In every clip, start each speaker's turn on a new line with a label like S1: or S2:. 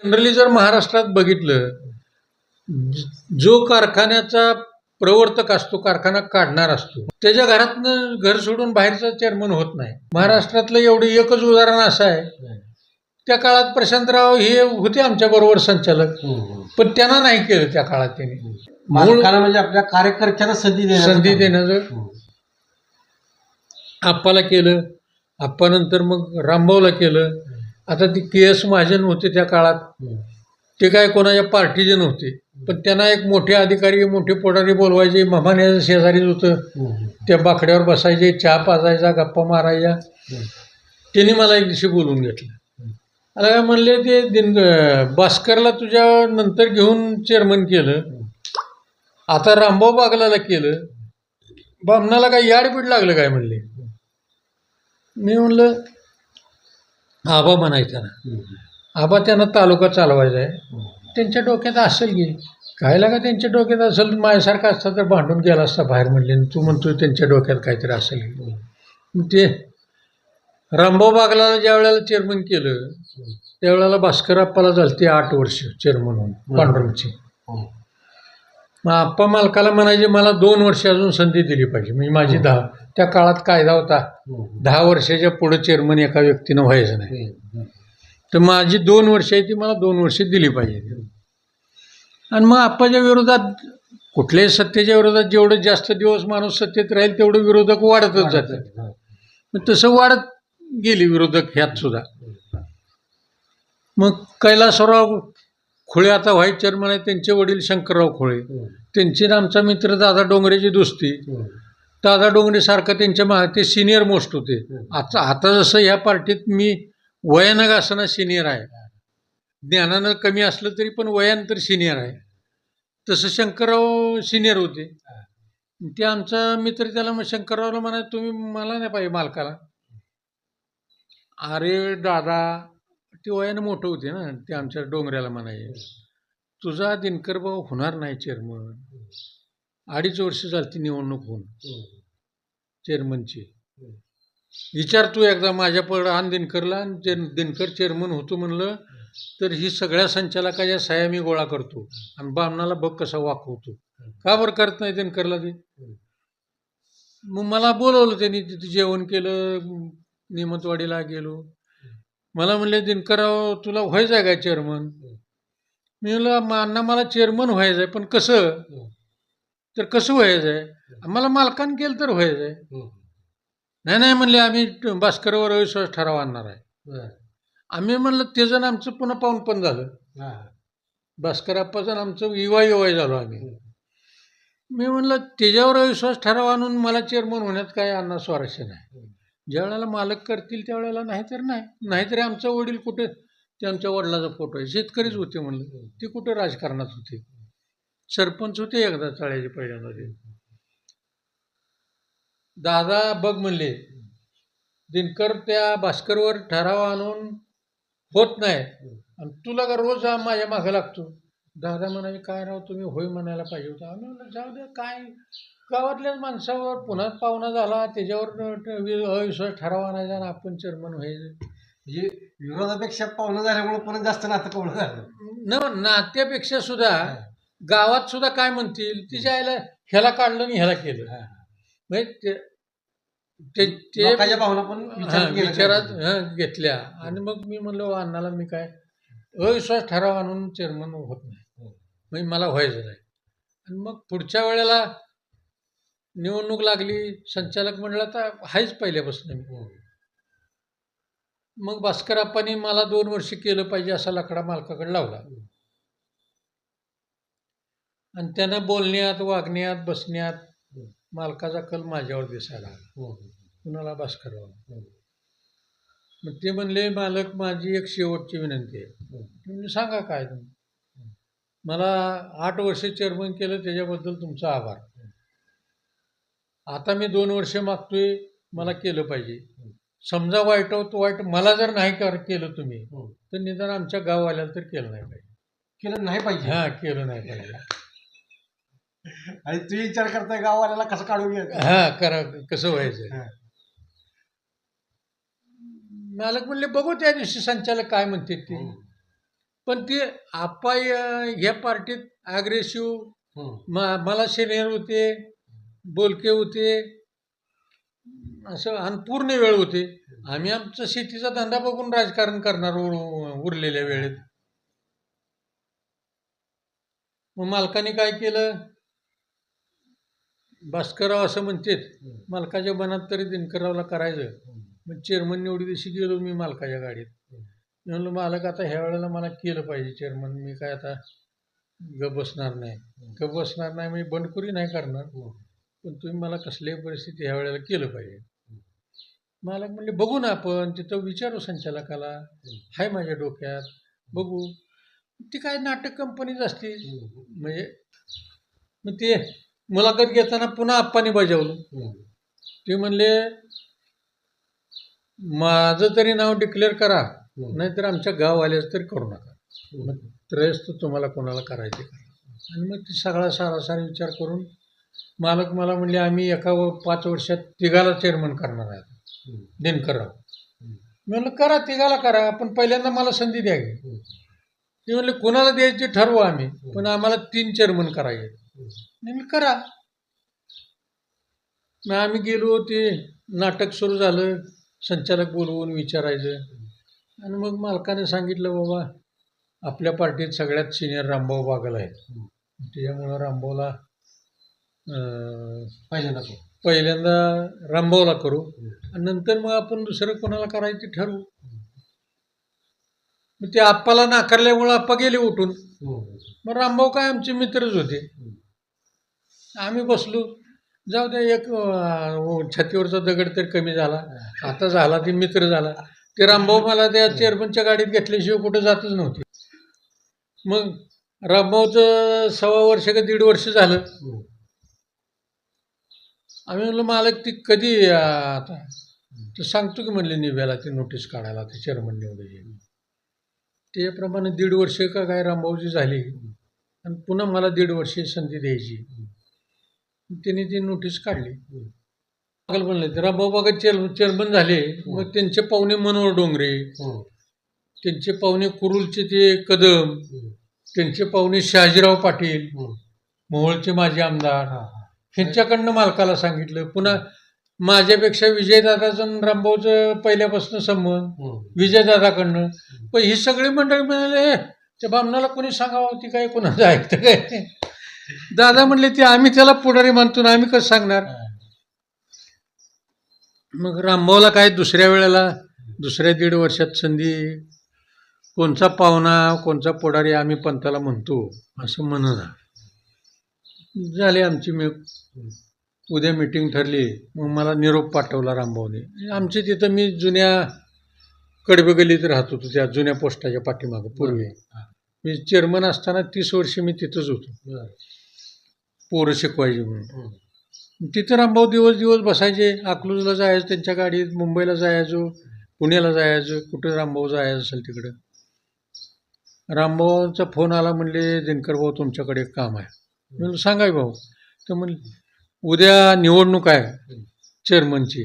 S1: Generally जर महाराष्ट्रात बघितलं, जो कारखान्याचा प्रवर्तक असतो, कारखाना काढणार असतो, त्याच्या घरातनं घर सोडून बाहेरचा चेअरमन होत नाही. महाराष्ट्रातलं एवढं एकच उदाहरण असं आहे, त्या काळात प्रशांतराव हे होते आमच्या बरोबर संचालक, पण त्यांना नाही केलं त्या काळात. त्यांनी
S2: मालकाला म्हणजे आपल्या कार्यकर्त्यांना संधी
S1: देण्याचं आप्पाला केलं, आप्पानंतर मग रामभाऊला केलं. आता ती के.एस. महाजन होते त्या काळात, ते काय कोणाच्या पार्टीचे नव्हते, पण त्यांना एक मोठे अधिकारी, मोठे पोटारी बोलवायचे. मामाने शेजारीच होतं, त्या बाकड्यावर बसायचे, चहा पाजायचा, गप्पा मारायच्या. त्यांनी मला एक दिवशी बोलून घेतलं. मला काय म्हणले, ते भास्करला तुझ्या नंतर घेऊन चेअरमन केलं, आता रामभाऊ बागलाला केलं, बामणाला काय याडपीठ लागलं काय म्हणले. मी म्हणलं आबा म्हणायचा ना, आबा त्यांना तालुका चालवायचा आहे, त्यांच्या डोक्यात असेल की काय लागा, त्यांच्या डोक्यात असेल. माझ्यासारखा असता तर भांडून गेला असता बाहेर. म्हणले तू म्हणतोय त्यांच्या डोक्यात काहीतरी असेल. ते रामभाऊ बागलाला ज्या वेळेला चेअरमन केलं, त्यावेळेला भास्कर आप्पाला झालते 8 वर्ष चेअरमन होऊन पांडुरंगची. मग आप्पा मालकाला म्हणायचे मला 2 वर्ष अजून संधी दिली पाहिजे. म्हणजे माझी 10, त्या काळात कायदा होता 10 वर्षाच्या पुढे चेअरमन एका व्यक्तीनं व्हायचं नाही. तर माझी 2 वर्ष आहे ती मला 2 वर्ष दिली पाहिजे. आणि मग आप्पाच्या विरोधात, कुठल्याही सत्तेच्या विरोधात जेवढं जास्त दिवस माणूस सत्तेत राहील तेवढं विरोधक वाढतच जातात. मग तसं वाढत गेली विरोधक ह्यात सुद्धा. मग कैलासराव खोळे आता व्हाईस चेअरमन आहे, त्यांचे वडील शंकरराव खोळे, त्यांचे आमचा मित्र दादा डोंगरेची दोस्ती. दादा डोंगरे सारखं त्यांच्या ते सिनियर मोस्ट होते. आता जसं ह्या पार्टीत मी वयानं का असताना सिनियर आहे, ज्ञानानं कमी असलं तरी पण वयानं तर सिनियर आहे, तसं शंकरराव सिनियर होते. ते आमचा मित्र त्याला मग शंकररावला म्हणाय, तुम्ही मला नाही पाहिजे मालकाला. अरे दादा, ते वयानं मोठं होते ना, ते आमच्या डोंगऱ्याला म्हणायचे, तुझा दिनकर भाऊ होणार नाही चेअरमन. 2.5 वर्ष झाली निवडणूक होऊन चेअरमनची. विचार तू एकदा माझ्या प्रधान दिनकरला, दिनकर चेअरमन होतो म्हणलं तर ही सगळ्या संचालकाच्या सह्या मी गोळा करतो आणि बामणाला बघ कसा वाकवतो. का बरं करत नाही दिनकरला ते. मग मला बोलवलं त्यांनी, तिथे जेवण केलं, निमतवाडीला गेलो. मला म्हणले दिनकरराव तुला व्हायचं आहे काय चेअरमन. मी म्हणलं अण्णा मला चेअरमन व्हायचं आहे, पण कसं. तर कसं व्हायचं आहे, मला मालकानं केलं तर व्हायचं आहे. नाही म्हणले आम्ही भास्करवर अविश्वास ठराव आणणार आहे. आम्ही म्हणलं ते जण आमचं पुन्हा पाहून पण झालं, भास्करप्पाचं आमचं युवाय झालो आम्ही. मी म्हणलं त्याच्यावर अविश्वास ठराव आणून मला चेअरमन होण्यात काय अण्णा स्वारस्य नाही. ज्या वेळेला मालक करतील त्यावेळेला, नाहीतर नाही. नाहीतरी आमचा वडील कुठे, ते आमच्या वडिलाचा फोटो आहे, शेतकरीच होते म्हणलं, ते कुठे राजकारणात होते. सरपंच होते एकदा चाळ्याचे पहिल्यांदा. ते दादा बघ म्हणले, दिनकर त्या भास्करवर ठराव आणून होत नाही आणि तुला का रोज माझ्या मागं लागतो. दादा म्हणाले काय राव तुम्ही होय म्हणायला पाहिजे होता. आम्ही म्हणलं जाऊ दे, काय गावातल्याच माणसावर पुन्हा पाहुणा झाला, त्याच्यावर अविश्वास ठराव आणायचा आणि आपण चेअरमन व्हायचं.
S2: म्हणजे विरोधापेक्षा पाहुणं झाल्यामुळे पण जास्त नातं कवळं झालं.
S1: नात्यापेक्षा सुद्धा गावात सुद्धा काय म्हणतील, तिच्या आईला ह्याला काढलं आणि ह्याला केलं. म्हणजे ते
S2: भावना पण
S1: विचारात घेतल्या. आणि मग मी म्हणलो अण्णाला मी काय अविश्वास ठराव आणून चेअरमन होत नाही, म्हणजे मला व्हायचं नाही. आणि मग पुढच्या वेळेला निवडणूक लागली, संचालक मंडळात आहेच पहिल्यापासून. मग भास्करप्पांनी मला 2 वर्ष केलं पाहिजे असा लकडा मालकाकडे लावला. आणि त्यांना बोलण्यात, वागण्यात, बसण्यात मालकाचा कल माझ्यावर दिसायला, कुणाला भास्करराव. मग ते म्हणले मालक माझी एक शेवटची विनंती आहे. म्हणजे सांगा काय तुम्ही. मला 8 वर्ष चेअरमन केलं त्याच्याबद्दल तुमचा आभार. आता मी 2 वर्ष मागतोय, मला केलं पाहिजे. समजा वाईट मला जर नाही केलं तुम्ही, तर निदान आमच्या गाववाल्याला तर केलं नाही पाहिजे.
S2: केलं नाही पाहिजे.
S1: केलं नाही पाहिजे.
S2: आणि तुम्ही विचार करताय गाववाल्याला कसं काढून
S1: घ्यायचं, करा कसं व्हायचं. मालक म्हणले बघू त्या दिवशी संचालक काय म्हणते ते. पण ते आप्पा ह्या पार्टीत ॲग्रेसिव्ह, मला सिनियर होते, बोलके होते, असं आणि पूर्ण वेळ होते. आम्ही आमचा शेतीचा धंदा बघून राजकारण करणार उरलेल्या वेळेत. मग मालकाने काय केलं, भास्करराव असं म्हणतात, मालकाच्या मनात तरी दिनकररावला करायचं. मग चेअरमन एवढी दिवशी गेलो मी मालकाच्या गाडीत. मी म्हणलो मालक आता ह्या वेळेला मला केलं पाहिजे चेअरमन, मी काय आता गप बसणार नाही. गप बसणार नाही मी बंडखोरी नाही करणार, पण तुम्ही मला कसल्याही परिस्थिती ह्या वेळेला केलं पाहिजे. मालक म्हणले बघू ना आपण, तिथं विचारू संचालकाला, आहे माझ्या डोक्यात, बघू. ती काय नाटक कंपनीच असते. म्हणजे मग ते मुलाखत घेताना पुन्हा आप्पांनी बजावलं. ते म्हणले माझं तरी नाव डिक्लेअर करा, नाहीतर आमच्या गाववाल्याच तरी करू नका. मग त्रयस्थ तुम्हाला कोणाला करायचे करा. आणि मग ते सगळा सारासार विचार करून मालक मला म्हणले आम्ही एका 5 वर्षात तिघाला चेअरमन करणार आहे दिनकरराव. मी म्हणलं करा, तिघाला करा, पण पहिल्यांदा मला संधी द्यावी. ते म्हणले कोणाला द्यायची ठरवू आम्ही, पण आम्हाला 3 चेअरमन करायचे. मी म्हणलं करा. मग आम्ही गेलो, ते नाटक सुरू झालं, संचालक बोलवून विचारायचं. आणि मग मालकाने सांगितलं बाबा आपल्या पार्टीत सगळ्यात सिनियर रामभाऊ बागल आहेत, त्याच्यामुळं रामभाऊला पहिल्यांदा रामभाऊला करू, आणि नंतर मग आपण दुसरं कोणाला करायचं ठरवू. मग ते आप्पाला नाकारल्यामुळं आप्पा गेले उठून. मग रामभाऊ काय आमचे मित्रच होते. आम्ही बसलो, जाऊ द्या एक छातीवरचा दगड तर कमी झाला, आता झाला ते मित्र झाला. ते रामभाऊ मला त्या चेअरमनच्या गाडीत घेतल्याशिवाय कुठं जातच नव्हते. मग रामभाऊचं 1.25 वर्ष का 1.5 वर्ष झालं. आम्ही म्हणलो मालक ती कधी आता तर सांगतो की म्हणले निव्याला ती नोटीस काढायला ते चेअरमन निवडायची. त्याप्रमाणे 1.5 वर्ष का काय रामभाऊची झाली, आणि पुन्हा मला 1.5 वर्ष संधी द्यायची. त्यांनी ती नोटीस काढली. बागल म्हणले तर रामभाऊ बागल चेअरमन झाले. मग त्यांचे पाहुणे मनोहर डोंगरे, त्यांचे पाहुणे कुरुलचे ते कदम, त्यांचे पाहुणे शहाजीराव पाटील, मोहोळचे माजी आमदार, ह्यांच्याकडनं मालकाला सांगितलं. पुन्हा माझ्यापेक्षा विजयदादाचं रामभाऊचं पहिल्यापासून संबंध विजयदादाकडनं. पण ही सगळी मंडळी म्हणाले त्या बामणाला कोणी सांगावं, ती काय कोणाचं ऐकतं काय. दादा म्हणले ते आम्ही त्याला पुढारी मानतो ना, आम्ही कसं सांगणार. मग रामभाऊला काय दुसऱ्या वेळेला दुसऱ्या 1.5 वर्षात संधी, कोणचा पाहुणा कोणचा पुढारी आम्ही पंथाला म्हणतो असं म्हणणं झाले. आमची उद्या मीटिंग ठरली. मग मला निरोप पाठवला रामभाऊने. आमच्या तिथं मी जुन्या कडबे गल्लीत राहत होतो, त्या जुन्या पोस्टाच्या पाठीमागं. पूर्वी मी चेअरमन असताना 30 वर्ष मी तिथंच होतो, पोरं शिकवायची म्हणून. तिथं रामभाऊ दिवस बसायचे. अकलूजला जायचं त्यांच्या गाडीत, मुंबईला जायचो, पुण्याला जायचो, कुठं रामभाऊ जायचं असेल तिकडं. रामभाऊचा फोन आला, म्हणले दिनकर भाऊ तुमच्याकडे एक काम आहे. म्हणलं सांगाय भाऊ. तर म्हणले उद्या निवडणूक आहे चेअरमनची.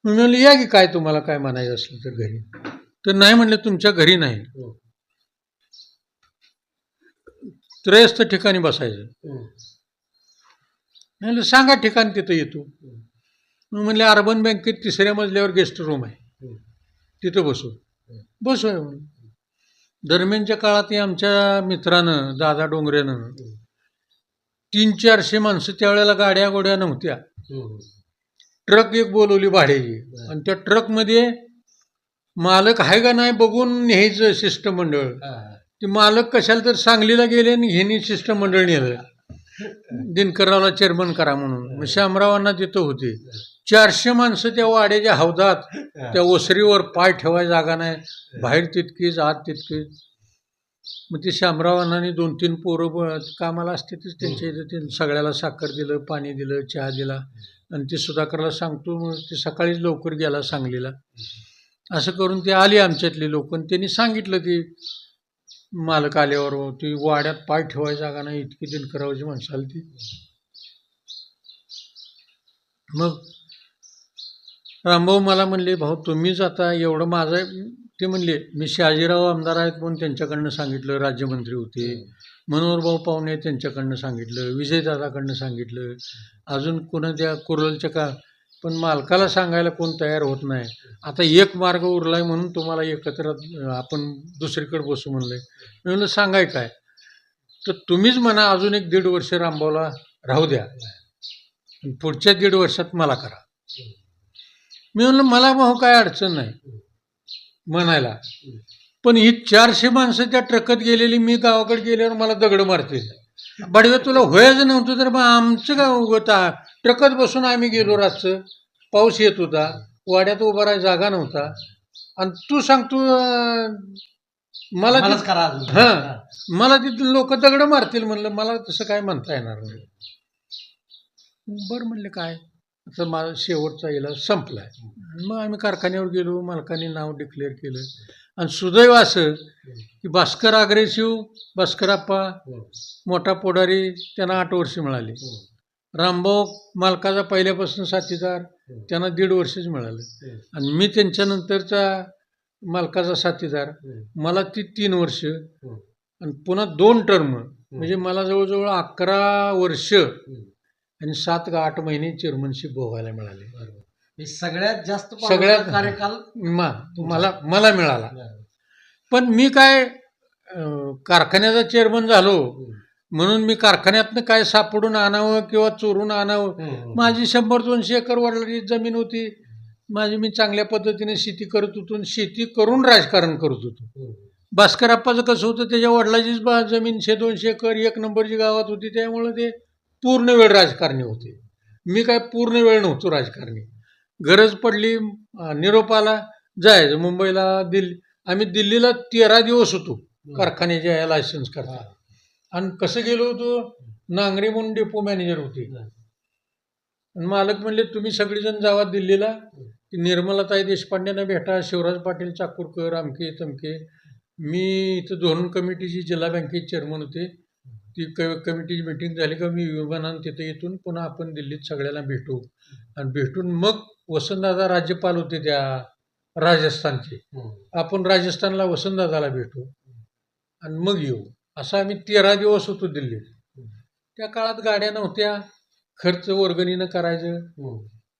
S1: म्हणलं या की, काय तुम्हाला काय म्हणायचं असलं तर घरी. तर नाही म्हणले तुमच्या घरी नाही, त्रयस्थ ठिकाणी बसायचं. म्हणलं सांगा ठिकाण, तिथं येतो. म्हणले अर्बन बँकेत 3ऱ्या मजल्यावर गेस्ट रूम आहे, तिथं बसू आहे म्हणून. दरम्यानच्या काळात आमच्या मित्रानं दादा डोंगरेनं 300-400 माणसं, त्यावेळेला गाड्या गोड्या नव्हत्या, ट्रक एक बोलवली भाड्याची. आणि त्या ट्रकमध्ये मालक आहे का नाही बघून न्यायचं शिष्टमंडळ. ते मालक कशाला तर सांगलीला गेले आणि ह्यांनी शिष्टमंडळ नेलं दिनकररावला चेअरमन करा म्हणून. मग शामरावांना तिथं होते 400 माणसं त्या वाड्याच्या हौदात, त्या ओसरीवर पाय ठेवायला जागा नाही, बाहेर तितकीच आत तितकीच. मग ते शामरावांनी 2-3 पोरं कामाला असते त्यांच्या इथं, सगळ्याला साखर दिलं, पाणी दिलं, चहा दिला. आणि ते सुधाकरला सांगतो मग ते सकाळीच लवकर गेला सांगलीला. असं करून ते आले आमच्यातले लोक, आणि त्यांनी सांगितलं ती मालक आल्यावर, ती वाड्यात पाय ठेवायची जागा नाही, इतकी दिनकरावाची माणसं आली ती. मग रामभाऊ मला म्हणले भाऊ तुम्हीच आता एवढं माझं ते म्हणले मी शहाजीराव आमदार आहेत म्हणून त्यांच्याकडनं सांगितलं, राज्यमंत्री होते. मनोहरभाऊ पाहुणे त्यांच्याकडनं सांगितलं, विजयदादाकडनं सांगितलं, अजून कोणा त्या कुरलच्या का, पण मालकाला सांगायला कोण तयार होत नाही. आता एक मार्ग उरलाय म्हणून तुम्हाला एकत्र आपण दुसरीकडे बसू म्हणलंय. मी म्हणलं सांगाय काय, तर तुम्हीच म्हणा अजून 1-1.5 वर्ष रामभाऊला राहू द्या, पुढच्या 1.5 वर्षात मला करा. मी म्हणलं मला भाऊ काय अडचण नाही म्हणायला, पण ही 400 माणसं त्या ट्रकात गेलेली, मी गावाकडे गेल्यावर मला दगड मारतील. बडव्या तुला व्हायचं नव्हतं तर मग आमचं काय उगवता, ट्रकात बसून आम्ही गेलो. रातचं पाऊस येत होता, वाड्यात उभा राहायला जागा नव्हता, आणि तू सांगतो मला
S2: मलाच करा अजून.
S1: हां मला तिथून लोक दगड मारतील. म्हणलं मला तसं काय म्हणता येणार नाही. बरं म्हणले काय, आता माझा शेवटचा इलाज संपलाय. मग आम्ही कारखान्यावर गेलो, मालकाने नाव डिक्लेअर केलं. आणि सुदैव असं की भास्कर अग्रेसिव्ह, भास्करप्पा मोठा पुढारी, त्यांना 8 वर्ष मिळाली. रामभाऊ मालकाचा पहिल्यापासून साथीदार, त्यांना 1.5 वर्षच मिळालं. आणि मी त्यांच्यानंतरचा मालकाचा साथीदार, मला ती 3 वर्ष, आणि पुन्हा 2 टर्म, म्हणजे मला जवळजवळ 11 वर्ष आणि 7 का 8 महिने चेअरमनशिप भोगायला मिळाले.
S2: हे सगळ्यात जास्त
S1: सगळ्यात
S2: कार्यकाल
S1: मला मिळाला. पण मी काय कारखान्याचा चेअरमन झालो म्हणून मी कारखान्यातनं काय सापडून आणावं किंवा चोरून आणावं. माझी 100-200 एकर वडिलांची जमीन होती माझी, मी चांगल्या पद्धतीने शेती करत होतो, शेती करून राजकारण करत होतो. भास्करप्पाचं कसं होतं, त्याच्या वडिलाचीच जमीन 100-200 एकर 1 नंबरची गावात होती, त्यामुळे ते पूर्ण वेळ राजकारणी होते. मी काय पूर्ण वेळ नव्हतो राजकारणी. गरज पडली निरोपाला जायचं मुंबईला, आम्ही दिल्लीला 13 दिवस होतो कारखान्याच्या लायसन्स करता. आणि कसं गेलो होतो, नांगरे म्हणून डेपो मॅनेजर होते, आणि मालक म्हणले तुम्ही सगळेजण जावा दिल्लीला, निर्मलाताई देशपांडेंना भेटा, शिवराज पाटील चाकूरकर, अमके तमके. मी इथं धोरण कमिटीची जिल्हा बँकेचे चेअरमन होते. ती कमिटीची मिटिंग झाली का मी विमानानं तिथे येथून पुन्हा आपण दिल्लीत सगळ्यांना भेटू, आणि भेटून मग वसंतदादा राज्यपाल होते त्या राजस्थानचे, आपण राजस्थानला वसंतदादाला भेटू आणि मग येऊ. असं आम्ही 13 दिवस होतो दिल्लीत. त्या काळात गाड्या नव्हत्या, खर्च वर्गणीनं करायचं.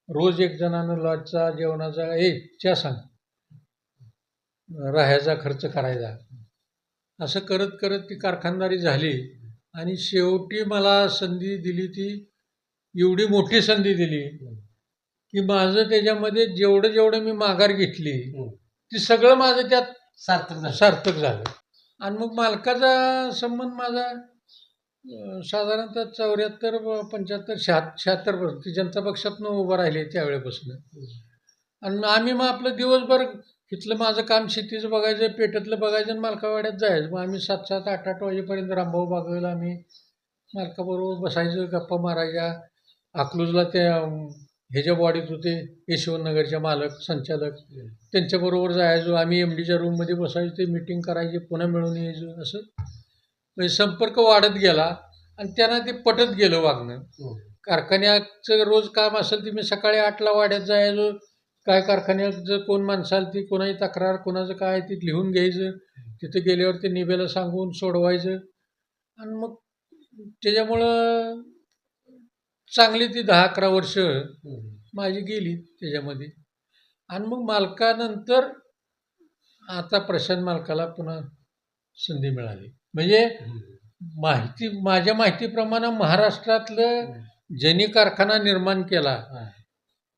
S1: रोज 1 जणानं लॉजचा, जेवणाचा, चहा सांग, राहायचा खर्च करायचा. असं करत करत ती कारखानदारी झाली. आणि शेवटी मला संधी दिली, ती एवढी मोठी संधी दिली की माझं त्याच्यामध्ये जेवढं मी माघार घेतली ती सगळं माझं त्यात सार्थक झालं. आणि मग मालकाचा संबंध माझा साधारणतः 74-75 76 ती जनता पक्षातनं उभं राहिले त्यावेळेपासून. आणि आम्ही मग आपलं दिवसभर इथलं माझं काम शेतीचं बघायचं, पेठातलं बघायचं, आणि मालकावाड्यात जायचं. मग आम्ही 7-7, 8-8 वाजेपर्यंत रामभाऊ बागेला आम्ही मालकाबरोबर बसायचं, गप्पा मारायच्या. अकलूजला त्या ह्याच्या बॉडीत होते यशवंतनगरच्या मालक संचालक, त्यांच्याबरोबर जायचो. आम्ही MDच्या रूममध्ये बसायचो, ते मिटिंग करायचे, पुन्हा मिळून यायचो. असं म्हणजे संपर्क वाढत गेला आणि त्यांना ते पटत गेलं वागणं. कारखान्याचं रोज काम असेल ते मी सकाळी 8ला वाड्यात जायचो. काय कारखान्यात जर कोण माणसं आली ती कोणाची तक्रार कोणाचं काय ती लिहून घ्यायचं, तिथे गेल्यावर ते निभेला सांगून सोडवायचं. आणि मग त्याच्यामुळं चांगली ती 10-11 वर्ष माझी गेली त्याच्यामध्ये. आणि मग मालकानंतर आता प्रशांत मालकाला पुन्हा संधी मिळाली. म्हणजे माझ्या माहितीप्रमाणे महाराष्ट्रातलं ज्यांनी कारखाना निर्माण केला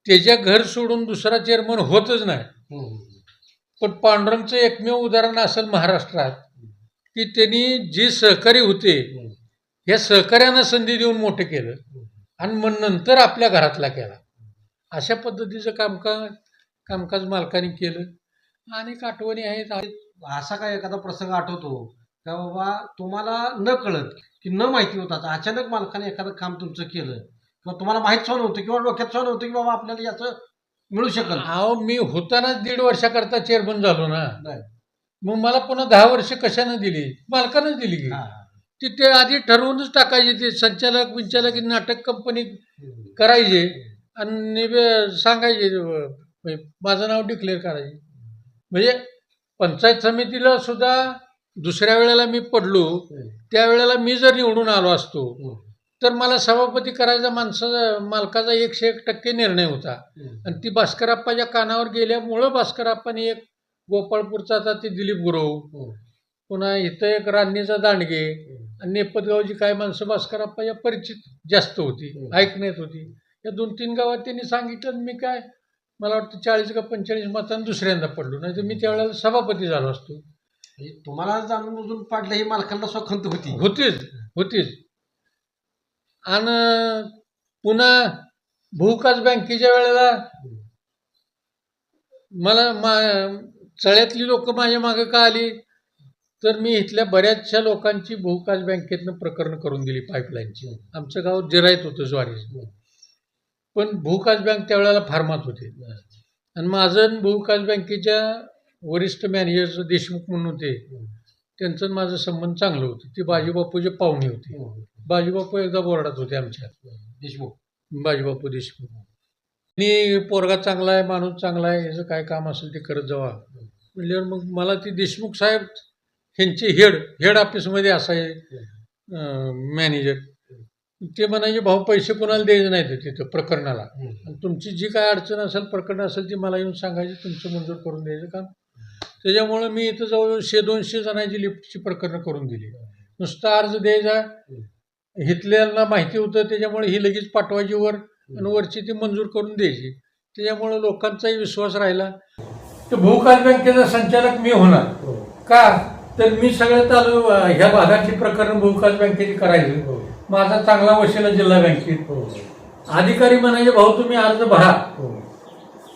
S1: त्याच्या घर सोडून दुसरा चेअरमन होतच नाही. पण पांडुरंगचं एकमेव उदाहरण असेल महाराष्ट्रात की त्यांनी जे सहकारी होते ह्या सहकार्यांना संधी देऊन मोठं केलं आणि मग नंतर आपल्या घरातला केला. अशा पद्धतीचं कामकाज मालकाने केलं. आणि आठवणी आहेत.
S2: असा काय एखादा प्रसंग आठवतो का बाबा तुम्हाला न कळत की न माहिती होता अचानक मालकाने एखादं काम तुमचं केलं किंवा तुम्हाला माहीत सुद्धा नव्हतं किंवा डोक्यात सुद्धा नव्हतं की बाबा आपल्याला याचं मिळू शकल?
S1: अहो मी होतानाच 1.5 वर्षाकरता चेअरमन झालो ना. मग मला पुन्हा 10 वर्ष कशानं दिली? मालकानंच दिली की ते आधी ठरवूनच टाकायचे. ते संचालक नाटक कंपनी करायचे आणि सांगायचे माझं नाव डिक्लेअर करायचे. म्हणजे पंचायत समितीला सुद्धा दुसऱ्या वेळेला मी पडलो, त्यावेळेला मी जर निवडून आलो असतो तर मला सभापती करायचा मालकाचा 101% निर्णय होता. आणि ती भास्करप्पाच्या कानावर गेल्यामुळं भास्करप्पाने एक गोपाळपूरचा आता ते दिलीप गुरव, पुन्हा इथं एक रान्नीचा दांडगे आणि नेपतगावची काय माणसं भास्करप्पाच्या परिचित जास्त होती, ऐकण्यात होती. या 2-3 गावात त्यांनी सांगितलं, मी काय मला वाटतं 40 का 45 मतांनी दुसऱ्यांदा पडलो, नाही तर मी त्यावेळेला सभापती झालो असतो.
S2: म्हणजे तुम्हाला जाणून बुजून पाडलं ही मालकांना स्वखंत होती.
S1: होतीच. आणि पुन्हा भूविकास बँकेच्या वेळेला मला चळ्यातली लोक माझ्या मागे का आली, तर मी इथल्या बऱ्याचशा लोकांची भूविकास बँकेतनं प्रकरण करून दिली पाईपलाईनची. आमचं गाव जिरायत होतं ज्वारी, पण भूविकास बँक त्यावेळेला फार्मात होते. आणि माझं भूविकास बँकेच्या वरिष्ठ मॅनेजर देशमुख म्हणून होते, त्यांचं माझं संबंध चांगलं होतं. ते बाजीबापूचे पाहुणे होते. बाजीबापू एकदा बोर्डात होते आमच्या, बाजीबापू देशमुख. मी पोरगा चांगला आहे, माणूस चांगला आहे, याचं काय काम असेल ते करत जावा म्हणल्यावर मग मला ती देशमुख साहेब ह्यांचे हेड ऑफिसमध्ये असायचे मॅनेजर. ते म्हणायचे, भाऊ पैसे कोणाला द्यायचे नाहीत तिथं प्रकरणाला, आणि तुमची जी काय अडचण असेल प्रकरण असेल ती मला येऊन सांगायची, तुमचं मंजूर करून द्यायचं काम. त्याच्यामुळं मी इथं जवळ 100-200 जणांची लिफ्टची प्रकरणं करून दिली. नुसता अर्ज द्यायचा, इथल्यांना माहिती होतं त्याच्यामुळे ही लगेच पाठवायची वर, आणि वरची ती मंजूर करून द्यायची. त्याच्यामुळं लोकांचाही विश्वास राहिला. तर भूविकास बँकेचा संचालक मी होणार का, तर मी सगळं चालू ह्या भागाची प्रकरण भूविकास बँकेची करायची. माझा चांगला वशिला जिल्हा बँकेत. अधिकारी म्हणायचे, भाऊ तुम्ही अर्ज भरा,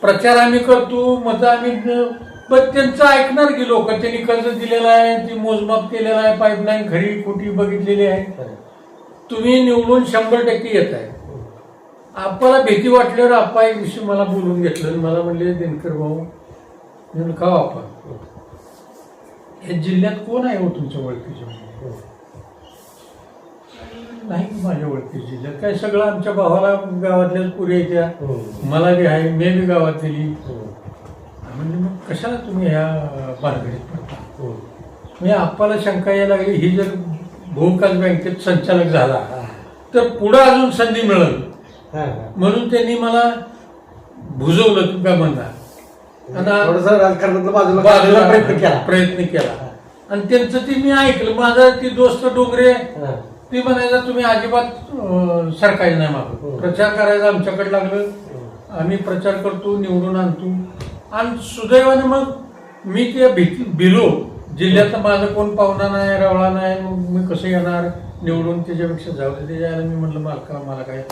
S1: प्रचार आम्ही करतो, मतं आम्ही, पण त्यांचं ऐकणार की लोक. त्यांनी कर्ज दिलेलं आहे, ती मोजमाप केलेलं आहे, पाईपलाईन खरी खोटी बघितलेली आहे, तुम्ही निवडून 100% येत आहे. आपल्याला भीती वाटल्यावर आप्पा एक दिवशी मला बोलून घेतलं, मला म्हणले, दिनकर भाऊ, म्हणून का आप्पा या जिल्ह्यात कोण आहे हो तुमच्या ओळखीचे? नाही माझ्या ओळखीचे जिल्ह्यात काय, सगळं आमच्या भावाला गावातल्याच पुरी येत्या, मला बी आहे, मी बी गावात दिली. म्हणजे मग कशाला तुम्ही ह्या भानगडीत पडता? म्हणजे आप्पाला शंका यायला लागली, ही जर भूविकास बँकेत संचालक झाला तर पुढं अजून संधी मिळेल, म्हणून त्यांनी मला भुजवलं तुमच्या म्हणणार, बाजूला प्रयत्न केला. आणि त्यांचं ती मी ऐकलं. माझा ती दोस्त डोंगरे ती म्हणायचा, तुम्ही अजिबात सरकायचं नाही, मागं प्रचार करायचा आमच्याकडे लागलं, आम्ही प्रचार करतो, निवडून आणतो. आणि सुदैवाने मग मी ते भिलो, जिल्ह्यात माझं कोण पाहुणा नाही, रवळा नाही, मग मी कसं येणार निवडून, त्याच्यापेक्षा जाऊ दे. त्याच्याला मी म्हटलं, मला काय.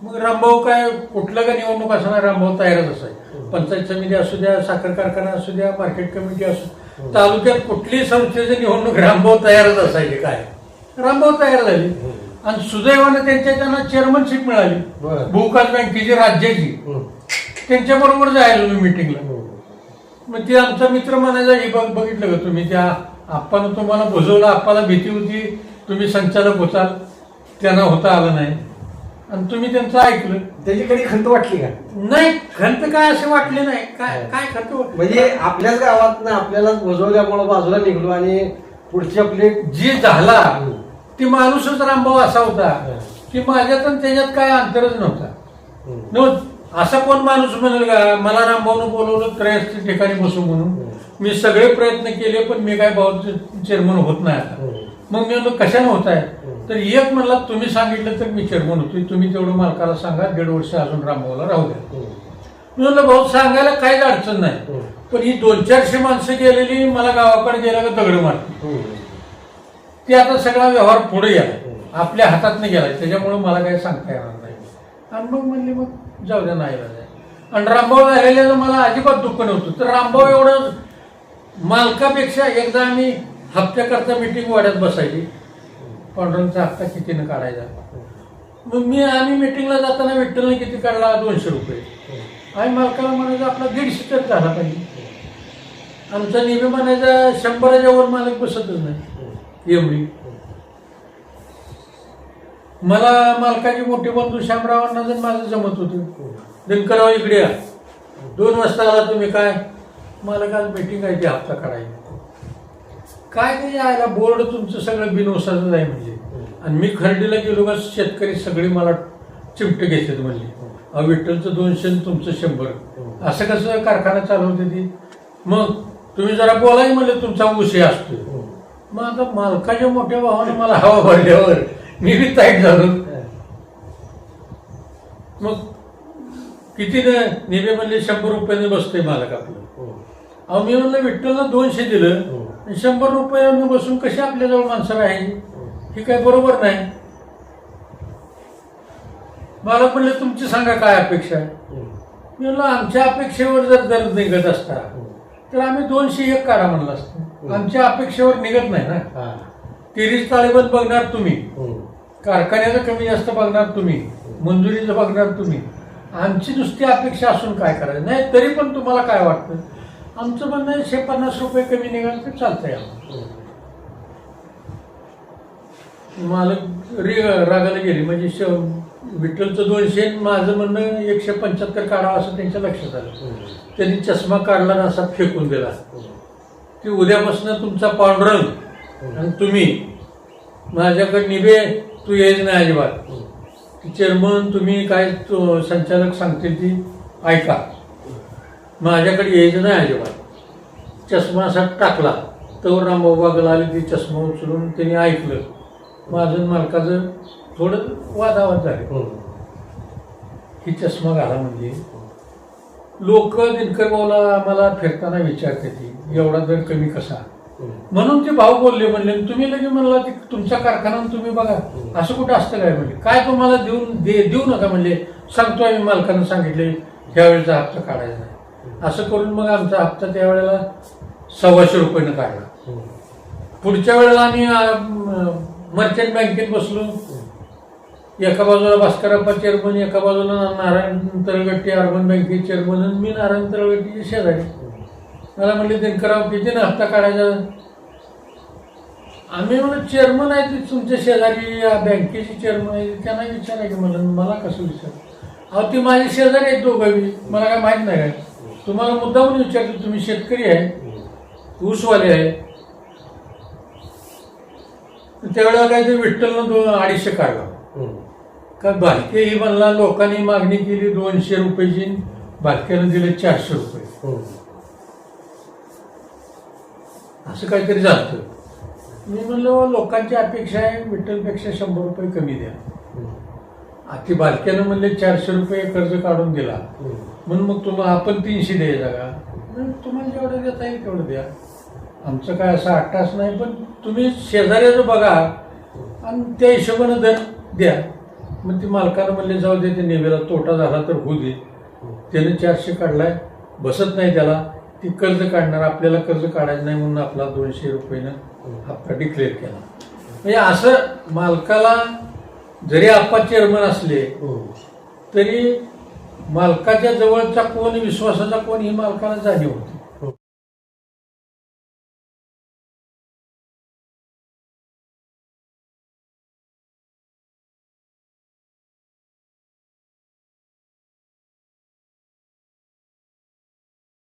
S1: मग रामभाऊ काय कुठलं का निवडणूक असणार, रामभाऊ तयारच असायचं. पंचायत समिती असू द्या, साखर कारखाना असू द्या, मार्केट कमिटी असू, तालुक्यात कुठलीही संस्थेची निवडणूक रामभाऊ तयारच असायची. काय रामभाऊ तयार झाली. आणि सुदैवाने त्यांना चेअरमनशिप मिळाली भूविकास बँकेची राज्याची. त्यांच्याबरोबर जायला मी मिटिंगला. मग ते आमचा मित्र म्हणायचा, हे बघितलं का तुम्ही, त्या आप्पानं तुम्हाला भुजवलं, आप्पाला भीती होती तुम्ही संचालक होताल, त्यांना होता आलं नाही, आणि तुम्ही त्यांचं ऐकलं.
S2: त्याची कधी खंत वाटली का?
S1: नाही, खंत काय असे वाटले नाही. काय खंत
S2: म्हणजे आपल्याच गावात आपल्याला भुजवल्यामुळे बाजूला निघलो, आणि पुढची आपली
S1: जी झाला ती माणूसच रामभाऊ असा होता की माझ्यात आणि त्याच्यात काय अंतरच नव्हता. असा कोण माणूस म्हणेल का मला रामभाऊनं बोलवलं 83 ठिकाणी बसू म्हणून? मी सगळे प्रयत्न केले, पण मी काय भाऊ चेअरमन होत नाही आता. मग मी म्हणलं कशाने होत आहे, तर एक म्हणला, तुम्ही सांगितलं तर मी चेअरमन होतोय, तुम्ही तेवढं मालकाला सांगा, 1.5 वर्ष अजून रामभाऊला राहू द्या. मी म्हणलं, भाऊ सांगायला काहीच अडचण नाही, पण ही 200-400 माणसं गेलेली मला गावाकडे गेल्या का दगड मारते, ते आता सगळा व्यवहार पुढे गेला, आपल्या हातातनं गेलाय, त्याच्यामुळे मला काही सांगता येणार नाही. आणि मग म्हणले, मग जाऊ द्या, नाही राहिला. आणि रामभाऊ राहिलेलं मला अजिबात दुःख नव्हतं. तर रामभाऊ एवढं मालकापेक्षा, एकदा आम्ही हप्त्याकरता मिटिंग वाड्यात बसायची, पांडुरंगचा हप्ता कितीनं काढायचा. मग आम्ही मिटिंगला जाताना विठ्ठलने किती काढला, 200 रुपये. आम्ही मालकाला म्हणायचं आपला 150 तर झाला पाहिजे. आमचा नेहमी म्हणायचा 100च्या वर मालक बसतच नाही एवढी. मला मालकाची मोठी बंधू श्यामरावांना जर माझं जमत होतं, दिनकरराव इकडे या, 2 वाजता आला तुम्ही, काय मला आज मीटिंग आहे ती हप्ता काढायची. काय ते यायला बोर्ड तुमचं सगळं बिनवसाचं आहे म्हणजे. आणि मी खरेदीला गेलो का शेतकरी सगळे मला चिमटे घेतात म्हणले, अहो विठ्ठलचं 200 आणि तुमचं 100. असं कसं कारखाना चालवते ती. मग तुम्ही जरा बोलाय म्हणले तुमचा विषय असतो. मग आता मालकाच्या मोठ्या भावाने मला हवा भरल्यावर मी बी ताईट झालो. मग किती निबे म्हणले 100 रुपयाने बसतोय मालक आपलं. अहो मी म्हणलं विठ्ठलला 200 दिलं, 100 रुपयाने बसून कशी आपल्याजवळ माणसं राहायची, ही काय बरोबर नाही. मला म्हणले तुमची सांगा काय अपेक्षा आहे. मी म्हणलं आमच्या अपेक्षेवर जर दर निघत असता तर आम्ही 201 काढा म्हणलं असतं. आमच्या अपेक्षेवर निघत नाही ना. 30 ताळेबंद बघणार तुम्ही, कारखान्याचं कमी जास्त बघणार तुम्ही, मंजुरीचं बघणार तुम्ही. आमची नुसती अपेक्षा असून काय करायचं नाही. तरी पण तुम्हाला काय वाटतं, आमचं म्हणणं 150 रुपये कमी निघाल तर चालतंय. मालक रागाला गेली म्हणजे विठ्ठलचं 200 माझं म्हणणं 175 काढावं असं त्यांच्या लक्षात आलं. त्यांनी चष्मा काढला ना असा फेकून दिला की उद्यापासून तुमचा पांडुरंग आणि तुम्ही माझ्याकडे निभे तू यायच नाही अजिबात. चेअरमन तुम्ही काय संचालक सांगतील ती ऐका, माझ्याकडे यायचं नाही अजिबात. चष्मा असा टाकला तर रामबाबाला आली ती चष्मा उचलून त्यांनी ऐकलं. माझं मालकाचं थोडं वादावाद झाले. ही चष्मा घाला म्हणजे लोक दिनकर भाऊला मला फिरताना विचारते ती एवढा दर कमी कसा. म्हणून ते भाऊ बोलले म्हणले तुम्ही लगे म्हणला की तुमचा कारखाना तुम्ही बघा, असं कुठं असतं काय म्हणले. काय तुम्हाला देऊ नका म्हणले. सांगतो आम्ही मालकानं सांगितले ह्यावेळेचा हप्ता काढायचा नाही. असं करून मग आमचा हप्ता त्यावेळेला 125 रुपयानं काढला. पुढच्या वेळेला आम्ही मर्चंट बँकेत बसलो. एका बाजूला भास्करप्पा चेअरमन, एका बाजूला नारायण तळगट्टी अर्बन बँकेचे चेअरमन, आणि मी नारायण तळगट्टीचे शेजारी. मला म्हणले दिनकरराव किती ना हप्ता काढायचा. आम्ही म्हणलं चेअरमन आहे ते तुमच्या शेजारी बँकेची चेअरमन आहे त्यांना विचारा की मला कसं विचार. अहो ती माझे शेजारी आहेत दोघंही, मला काय माहीत नाही काय. तुम्हाला मुद्दामून विचारतो, तुम्ही शेतकरी आहे, ऊसवाले आहे. त्यावेळेला काय ते विठ्ठलनं 250 काढला का. भालके ही म्हणला लोकांनी मागणी केली 200 रुपयाची, भालक्यानं दिले 400 रुपये. असं काहीतरी झालं. मी म्हणलं लोकांची अपेक्षा आहे विठ्ठलपेक्षा 100 रुपये कमी द्या. ती बालक्यानं म्हणले 400 रुपये कर्ज काढून दिला म्हणून मग तुम्हाला आपण 300 द्यायचा का. तुम्हाला जेवढं देता येईल तेवढं द्या, आमचं काय असं अट्टास नाही. पण तुम्ही शेजाऱ्याचं बघा आणि त्या हिशोबानं दर द्या. मग ती मालकानं म्हणले जाऊ दे, ते नेवेला तोटा झाला तर होऊ दे. त्यानं 400 काढलाय, बसत नाही त्याला, ती कर्ज काढणार, आपल्याला कर्ज काढायचं नाही म्हणून आपला 200 रुपयानं हप्ता डिक्लेअर केला. म्हणजे असं मालकाला जरी आप्पा चेअरमन असले तरी मालकाच्या जवळचा कोण, विश्वासाचा कोण ही मालकाला जाणीव होती.